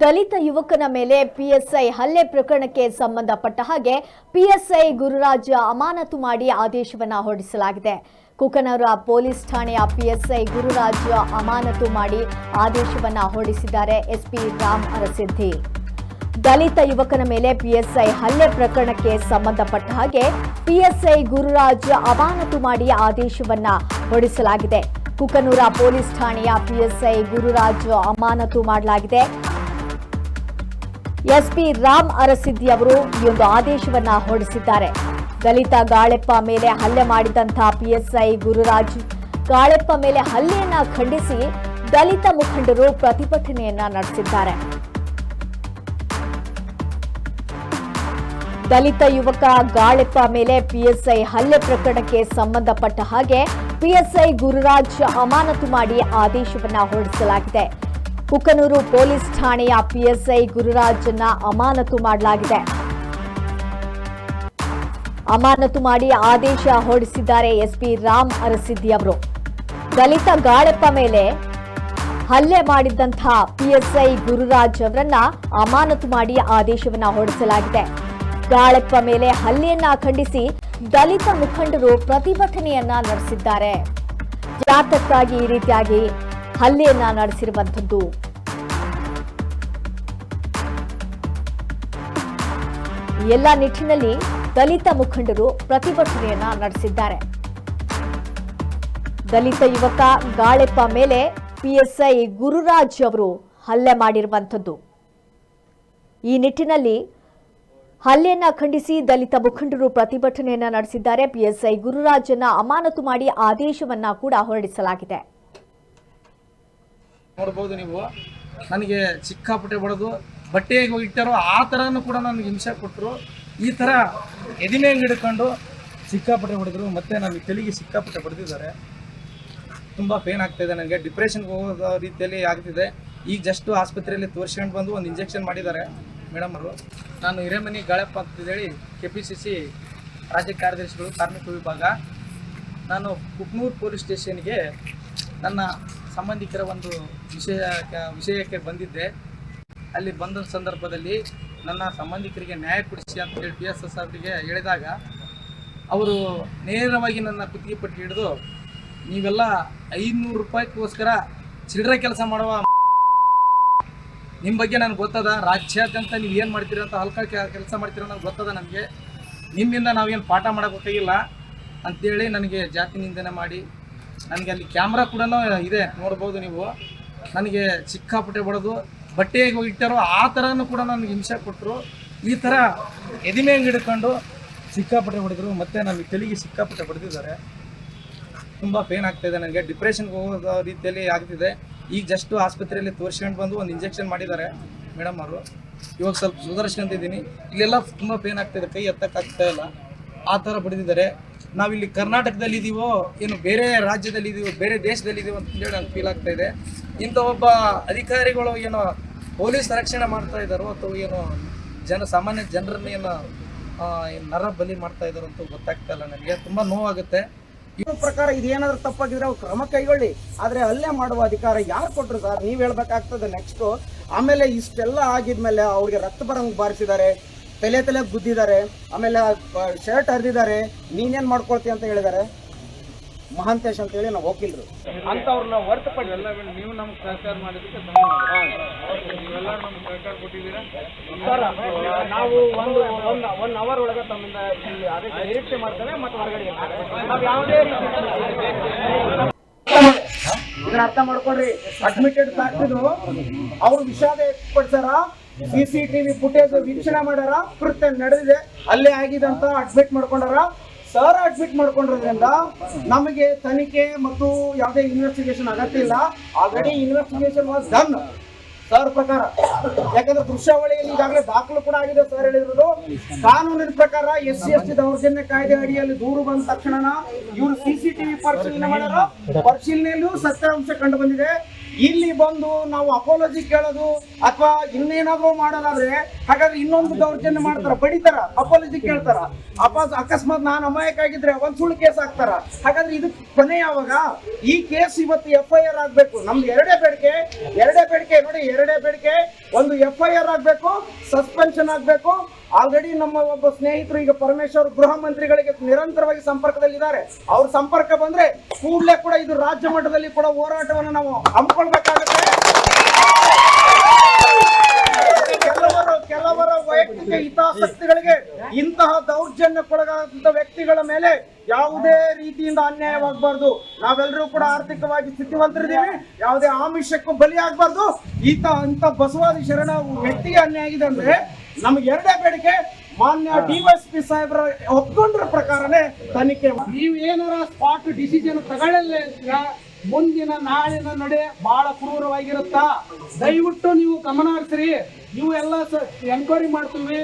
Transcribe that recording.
ದಲಿತ ಯುವಕನ ಮೇಲೆ ಪಿಎಸ್ಐ ಹಲ್ಲೆ ಪ್ರಕರಣಕ್ಕೆ ಸಂಬಂಧಪಟ್ಟ ಹಾಗೆ ಪಿಎಸ್ಐ ಗುರುರಾಜ್ ಅಮಾನತು ಮಾಡಿ ಆದೇಶವನ್ನು ಹೊರಡಿಸಲಾಗಿದೆ. ಕುಕನೂರ ಪೊಲೀಸ್ ಠಾಣೆಯ ಪಿಎಸ್ಐ ಗುರುರಾಜ್ ಅಮಾನತು ಮಾಡಿ ಆದೇಶವನ್ನು ಹೊರಡಿಸಿದ್ದಾರೆ ಎಸ್ಪಿ ರಾಮ್ ಅರಸಿದ್ದಿ. ದಲಿತ ಯುವಕನ ಮೇಲೆ ಪಿಎಸ್ಐ ಹಲ್ಲೆ ಪ್ರಕರಣಕ್ಕೆ ಸಂಬಂಧಪಟ್ಟ ಹಾಗೆ ಪಿಎಸ್ಐ ಗುರುರಾಜ್ ಅಮಾನತು ಮಾಡಿ ಆದೇಶವನ್ನು ಹೊರಡಿಸಲಾಗಿದೆ. ಕುಕನೂರ ಪೊಲೀಸ್ ಠಾಣೆಯ ಪಿಎಸ್ಐ ಗುರುರಾಜ್ ಅಮಾನತು ಮಾಡಲಾಗಿದೆ. ಎಸ್ಪಿ ರಾಮ್ ಅರಸಿದ್ದಿ ಅವರು ಈ ಒಂದು ಆದೇಶವನ್ನ ಹೊರಡಿಸಿದ್ದಾರೆ. ದಲಿತ ಗಾಳೆಪ್ಪ ಮೇಲೆ ಹಲ್ಲೆ ಮಾಡಿದಂತಹ ಪಿಎಸ್ಐ ಗುರುರಾಜ್ ಗಾಳೆಪ್ಪ ಮೇಲೆ ಹಲ್ಲೆಯನ್ನ ಖಂಡಿಸಿ ದಲಿತ ಮುಖಂಡರು ಪ್ರತಿಭಟನೆಯನ್ನ ನಡೆಸಿದ್ದಾರೆ. ದಲಿತ ಯುವಕ ಗಾಳೆಪ್ಪ ಮೇಲೆ ಪಿಎಸ್ಐ ಹಲ್ಲೆ ಪ್ರಕರಣಕ್ಕೆ ಸಂಬಂಧಪಟ್ಟ ಹಾಗೆ ಪಿಎಸ್ಐ ಗುರುರಾಜ್ ಅಮಾನತು ಮಾಡಿ ಆದೇಶವನ್ನ ಹೊರಡಿಸಲಾಗಿದೆ. ಕುಕನೂರು ಪೊಲೀಸ್ ಠಾಣೆಯ ಪಿಎಸ್ಐ ಗುರುರಾಜನ್ನ ಅಮಾನತು ಮಾಡಲಾಗಿದೆ. ಅಮಾನತು ಮಾಡಿ ಆದೇಶ ಹೊರಡಿಸಿದ್ದಾರೆ ಎಸ್ಪಿ ರಾಮ್ ಅರಸಿದ್ದಿ ಅವರು. ದಲಿತ ಗಾಳೆಪ್ಪ ಮೇಲೆ ಹಲ್ಲೆ ಮಾಡಿದಂತಹ ಪಿಎಸ್ಐ ಗುರುರಾಜ್ ಅವರನ್ನ ಅಮಾನತು ಮಾಡಿ ಆದೇಶವನ್ನ ಹೊರಡಿಸಲಾಗಿದೆ. ಗಾಳೆಪ್ಪ ಮೇಲೆ ಹಲ್ಲೆಯನ್ನ ಖಂಡಿಸಿ ದಲಿತ ಮುಖಂಡರು ಪ್ರತಿಭಟನೆಯನ್ನ ನಡೆಸಿದ್ದಾರೆ. ಜಾತಕ್ಕಾಗಿ ಈ ರೀತಿಯಾಗಿ ಹಲ್ಲೆಯನ್ನ ನಡೆಸಿರುವಂಥದ್ದು. ಎಲ್ಲ ನಿಟ್ಟಿನಲ್ಲಿ ದಲಿತ ಮುಖಂಡರು ಪ್ರತಿಭಟನೆಯನ್ನ ನಡೆಸಿದ್ದಾರೆ. ದಲಿತ ಯುವಕ ಗಾಳೆಪ್ಪ ಮೇಲೆ ಪಿಎಸ್ಐ ಗುರುರಾಜ್ ಅವರು ಹಲ್ಲೆ ಮಾಡಿರುವಂಥದ್ದು. ಈ ನಿಟ್ಟಿನಲ್ಲಿ ಹಲ್ಲೆಯನ್ನ ಖಂಡಿಸಿ ದಲಿತ ಮುಖಂಡರು ಪ್ರತಿಭಟನೆಯನ್ನ ನಡೆಸಿದ್ದಾರೆ. ಪಿಎಸ್ಐ ಗುರುರಾಜನ್ನ ಅಮಾನತು ಮಾಡಿ ಆದೇಶವನ್ನ ಕೂಡ ಹೊರಡಿಸಲಾಗಿದೆ. ನೋಡಬಹುದು ನೀವು, ನನಗೆ ಸಿಕ್ಕಾಪಟ್ಟೆ ಬಡದು ಬಟ್ಟೆಗೆ ಇಟ್ಟಾರೋ ಆ ಥರನೂ ಕೂಡ ನನಗೆ ಹಿಂಸೆ ಕೊಟ್ಟರು. ಈ ಥರ ಎದಿಮೇಲೆ ಹಿಡ್ಕೊಂಡು ಸಿಕ್ಕಾಪಟ್ಟೆ ಹೊಡೆದ್ರು. ಮತ್ತು ನನಗೆ ತಲೆಗೆ ಸಿಕ್ಕಾಪಟ್ಟೆ ಬಡ್ದಿದ್ದಾರೆ. ತುಂಬ ಪೇನ್ ಆಗ್ತಾಯಿದೆ. ನನಗೆ ಡಿಪ್ರೆಷನ್ಗೆ ಹೋಗೋ ರೀತಿಯಲ್ಲಿ ಆಗ್ತಿದೆ. ಈಗ ಜಸ್ಟು ಆಸ್ಪತ್ರೆಯಲ್ಲಿ ತೋರಿಸ್ಕೊಂಡು ಬಂದು ಒಂದು ಇಂಜೆಕ್ಷನ್ ಮಾಡಿದ್ದಾರೆ ಮೇಡಮ್ ಅವರು. ನಾನು ಹಿರೇಮನಿ ಗಾಳೆಪ್ಪ ಅಂತೇಳಿ KPCC ರಾಜ್ಯ ಕಾರ್ಯದರ್ಶಿಗಳು ಕಾರ್ಮಿಕ ವಿಭಾಗ. ನಾನು ಕುಕ್ನೂರು ಪೊಲೀಸ್ ಸ್ಟೇಷನ್ಗೆ ನನ್ನ ಸಂಬಂಧಿಕರ ಒಂದು ವಿಷಯಕ್ಕೆ ಬಂದಿದ್ದೆ. ಅಲ್ಲಿ ಬಂದ ಸಂದರ್ಭದಲ್ಲಿ ನನ್ನ ಸಂಬಂಧಿಕರಿಗೆ ನ್ಯಾಯ ಕೊಡಿಸಿ ಅಂತ ಹೇಳಿ PSS ಅವರಿಗೆ ಹೇಳಿದಾಗ ಅವರು ನೇರವಾಗಿ ನನ್ನ ಕುತ್ತಿಗೆ ಪಟ್ಟಿ ಹಿಡಿದು, ನೀವೆಲ್ಲ 500 ರೂಪಾಯಿಗೋಸ್ಕರ ಚಿಲ್ಲರೆ ಕೆಲಸ ಮಾಡುವ ನಿಮ್ಮ ಬಗ್ಗೆ ನನಗೆ ಗೊತ್ತದ, ರಾಜ್ಯಾದ್ಯಂತ ನೀವು ಏನು ಮಾಡ್ತೀರ ಅಂತ ಹಲ್ಕ ಕೆಲಸ ಮಾಡ್ತೀರ ನನಗೆ ಗೊತ್ತದ. ನನಗೆ ನಿಮ್ಮಿಂದ ನಾವೇನು ಪಾಠ ಮಾಡೋಕ್ಕಾಗಿಲ್ಲ ಅಂಥೇಳಿ ನನಗೆ ಜಾತಿ ನಿಂದನೆ ಮಾಡಿ, ನನಗೆ ಅಲ್ಲಿ ಕ್ಯಾಮ್ರಾ ಕೂಡ ಇದೆ ನೋಡ್ಬೋದು ನೀವು. ನನಗೆ ಸಿಕ್ಕಾಪಟ್ಟೆ ಬಡದು ಬಟ್ಟೆಗೆ ಇಟ್ಟಾರೋ ಆ ಥರನೂ ಕೂಡ ನನಗೆ ಹಿಂಸೆ ಕೊಟ್ಟರು. ಈ ಥರ ಎದಿಮೇಲೆ ಹಿಡ್ಕೊಂಡು ಸಿಕ್ಕಾಪಟ್ಟೆ ಹೊಡೆದ್ರು. ಮತ್ತು ನನಗೆ ತಲೆಗೆ ಸಿಕ್ಕಾಪಟ್ಟೆ ಬಡ್ದಿದ್ದಾರೆ. ತುಂಬ ಪೇನ್ ಆಗ್ತಾಯಿದೆ. ನನಗೆ ಡಿಪ್ರೆಷನ್ಗೆ ಹೋಗೋ ರೀತಿಯಲ್ಲಿ ಆಗ್ತಿದೆ. ಈಗ ಜಸ್ಟು ಆಸ್ಪತ್ರೆಯಲ್ಲಿ ತೋರಿಸ್ಕೊಂಡು ಬಂದು ಒಂದು ಇಂಜೆಕ್ಷನ್ ಮಾಡಿದ್ದಾರೆ ಮೇಡಮ್ ಅವರು. ಇವಾಗ ಸ್ವಲ್ಪ ಸುಧಾರಿಸ್ಕೊಂತಿದ್ದೀನಿ. ಇಲ್ಲೆಲ್ಲ ತುಂಬ ಪೇನ್ ಆಗ್ತಾಯಿದೆ, ಕೈ ಎತ್ತಕ್ಕಾಗ್ತಾ ಇಲ್ಲ. ಆ ಥರ ಬಡಿದಿದ್ದಾರೆ. ನಾವಿಲ್ಲಿ ಕರ್ನಾಟಕದಲ್ಲಿದ್ದೀವೋ ಏನು ಬೇರೆ ರಾಜ್ಯದಲ್ಲಿದ್ದೀವೋ ಬೇರೆ ದೇಶದಲ್ಲಿದ್ದೀವೋ ಅಂತೇಳಿ ನನಗೆ ಫೀಲ್ ಆಗ್ತಾ ಇದೆ. ಇಂಥ ಒಬ್ಬ ಅಧಿಕಾರಿಗಳು ಏನೋ ಪೊಲೀಸ್ ರಕ್ಷಣೆ ಮಾಡ್ತಾ ಇದ್ದಾರೋ ಅಥವಾ ಏನೋ ಸಾಮಾನ್ಯ ಜನರನ್ನ ಏನೋ ನರ ಬಲಿ ಮಾಡ್ತಾ ಇದ್ದಾರೋ ಅಂತ ಗೊತ್ತಾಗ್ತಾ ಇಲ್ಲ. ನನಗೆ ತುಂಬ ನೋವಾಗುತ್ತೆ. ಇವ್ರ ಪ್ರಕಾರ ಇದೇನಾದ್ರೂ ತಪ್ಪಾಗಿದ್ರೆ ಅವ್ರು ಕ್ರಮ ಕೈಗೊಳ್ಳಿ. ಆದರೆ ಹಲ್ಲೆ ಮಾಡುವ ಅಧಿಕಾರ ಯಾರು ಕೊಟ್ಟರು ಸರ್? ನೀವು ಹೇಳ್ಬೇಕಾಗ್ತದೆ. ನೆಕ್ಸ್ಟು ಆಮೇಲೆ ಇಷ್ಟೆಲ್ಲ ಆಗಿದ್ಮೇಲೆ ಅವ್ರಿಗೆ ರಕ್ತ ಬರಂಗೆ ಬಾರಿಸಿದ್ದಾರೆ, ತಲೆ ಗುದ್ದಿದ್ದಾರೆ, ಆಮೇಲೆ ಶರ್ಟ್ ಹರಿದಿದ್ದಾರೆ. ನೀನೇನು ಮಾಡ್ಕೊಳ್ತೀವಿ ಅಂತ ಹೇಳಿದ್ದಾರೆ ಮಹಾಂತೇಶ್ ಅಂತೇಳಿ ನಾವು ವಕೀಲರು ಅಂಥವ್ರನ್ನ ಹೊರತುಪಡಿಸಿ ನೀವು ನಮ್ಗೆ ಸಹಕಾರ ಮಾಡಿದ್ದಕ್ಕೆ ನೀವೆಲ್ಲ ನಮ್ಗೆ ಸಹಕಾರ ಕೊಟ್ಟಿದ್ದೀರಾ ಸರ್. ನಾವು ಒನ್ ಅವರ್ ಒಳಗೆ ತಮ್ಮಿಂದ ಅದಕ್ಕೆ ನಿರೀಕ್ಷೆ ಮಾಡ್ತೇವೆ ಮತ್ತು ಹೊರಗಡೆ ನಾವು ಯಾವುದೇ ರೀತಿ ಇದನ್ನ ಅರ್ಥ ಮಾಡ್ಕೊಳ್ರಿ. ಅಡ್ಮಿಟೆಡ್ ಸಾಕಿದ್ರು ಅವ್ರು ವಿಷಾದ ವ್ಯಕ್ತಪಡಿಸಾರ, CCTV ಫುಟೇಜ್ ವೀಕ್ಷಣೆ ಮಾಡ್ಯಾರ, ಕೃತ್ಯ ನಡೆದಿದೆ, ಅಲ್ಲೇ ಆಗಿದೆ ಅಂತ ಅಡ್ಮಿಟ್ ಮಾಡ್ಕೊಂಡಾರ. ಸರ್ ಅಡ್ಮಿಟ್ ಮಾಡ್ಕೊಂಡಿರೋದ್ರಿಂದ ನಮಗೆ ತನಿಖೆ ಮತ್ತು ಯಾವುದೇ ಇನ್ವೆಸ್ಟಿಗೇಷನ್ ಅಗತ್ಯ ಇಲ್ಲ. Already investigation was done sir ಪ್ರಕಾರ. ಯಾಕಂದ್ರೆ ದೃಶ್ಯಾವಳಿಯಲ್ಲಿ ಈಗಾಗಲೇ ದಾಖಲು ಕೂಡ ಆಗಿದೆ. ಸರ್ ಹೇಳಿರೋದು ಕಾನೂನಿನ ಪ್ರಕಾರ SC/ST ದೌರ್ಜನ್ಯ ಕಾಯ್ದೆ ಅಡಿಯಲ್ಲಿ ದೂರು ಬಂದ ತಕ್ಷಣ ಇವರು CCTV ಪರಿಶೀಲನೆ ಮಾಡ್ಯಾರ. ಪರಿಶೀಲನೆಯಲ್ಲೂ ಸತ್ಯಾಂಶ ಕಂಡು ಬಂದಿದೆ. ಇಲ್ಲಿ ಬಂದು ನಾವು ಅಪಾಲಜಿ ಕೇಳೋದು ಅಥವಾ ಇನ್ನೇನಾದ್ರೂ ಮಾಡೋದಾದ್ರೆ ಹಾಗಾದ್ರೆ ಇನ್ನೊಂದು ದೌರ್ಜನ್ಯ ಮಾಡ್ತಾರ, ಬಡಿತಾರ, ಅಪಾಲಜಿ ಕೇಳ್ತಾರ. ಅಕಸ್ಮಾತ್ ನಾನು ಅಮಾಯಕ ಆಗಿದ್ರೆ ಒಂದ್ ಸುಳ್ಳು ಕೇಸ್ ಹಾಕ್ತಾರ. ಹಾಗಾದ್ರೆ ಇದು ಕೊನೆ ಯಾವಾಗ? ಈ ಕೇಸ್ ಇವತ್ತು FIR ಆಗ್ಬೇಕು. ನಮ್ದು ಎರಡೇ ಬೇಡಿಕೆ ನೋಡಿ, ಎರಡೇ ಬೇಡಿಕೆ. ಒಂದು FIR ಆಗ್ಬೇಕು, ಸಸ್ಪೆನ್ಷನ್ ಆಗ್ಬೇಕು. ಆಲ್ರೆಡಿ ನಮ್ಮ ಒಬ್ಬ ಸ್ನೇಹಿತರು ಈಗ ಪರಮೇಶ್ವರ್ ಗೃಹ ಮಂತ್ರಿಗಳಿಗೆ ನಿರಂತರವಾಗಿ ಸಂಪರ್ಕದಲ್ಲಿದ್ದಾರೆ. ಅವ್ರ ಸಂಪರ್ಕ ಬಂದ್ರೆ ಕೂಡಲೇ ಕೂಡ ಇದು ರಾಜ್ಯ ಮಟ್ಟದಲ್ಲಿ ಕೂಡ ಹೋರಾಟವನ್ನು ನಾವು ಹಮ್ಮಿಕೊಳ್ಬೇಕಾಗುತ್ತೆ. ಕೆಲವರ ವೈಯಕ್ತಿಕ ಹಿತಾಸಕ್ತಿಗಳಿಗೆ ಇಂತಹ ದೌರ್ಜನ್ಯಕ್ಕೊಳಗಾದಂತ ವ್ಯಕ್ತಿಗಳ ಮೇಲೆ ಯಾವುದೇ ರೀತಿಯಿಂದ ಅನ್ಯಾಯವಾಗಬಾರ್ದು. ನಾವೆಲ್ಲರೂ ಕೂಡ ಆರ್ಥಿಕವಾಗಿ ಸ್ಥಿತಿವಂತರಿದ್ದೀವಿ, ಯಾವುದೇ ಆಮಿಷಕ್ಕೂ ಬಲಿ ಆಗ್ಬಾರ್ದು. ಇಂಥ ಬಸವಾದಿ ಶರಣ ವ್ಯಕ್ತಿಗೆ ಅನ್ಯಾಯ ಆಗಿದೆ ಅಂದ್ರೆ ನಮ್ಗೆ ಎರಡೇ ಬೇಡಿಕೆ, ಮಾನ್ಯ DYSP ಸಾಹೇಬ್ರ ಒಪ್ಕೊಂಡ್ರ ಪ್ರಕಾರನೇ ತನಿಖೆ. ನೀವು ಏನಾರ ಸ್ಪಾಟ್ ಡಿಸಿಷನ್ ತಗೊಳ್ಳಲಿಲ್ಲ, ಮುಂದಿನ ನಾಳಿನ ನಡೆ ಬಹಳ ಕ್ರೂರವಾಗಿರುತ್ತಾ. ದಯವಿಟ್ಟು ನೀವು ಗಮನ ಹರಿಸ್ರಿ. ನೀವು ಎಲ್ಲ ಎಂಕ್ವೈರಿ ಮಾಡ್ತೀವಿ,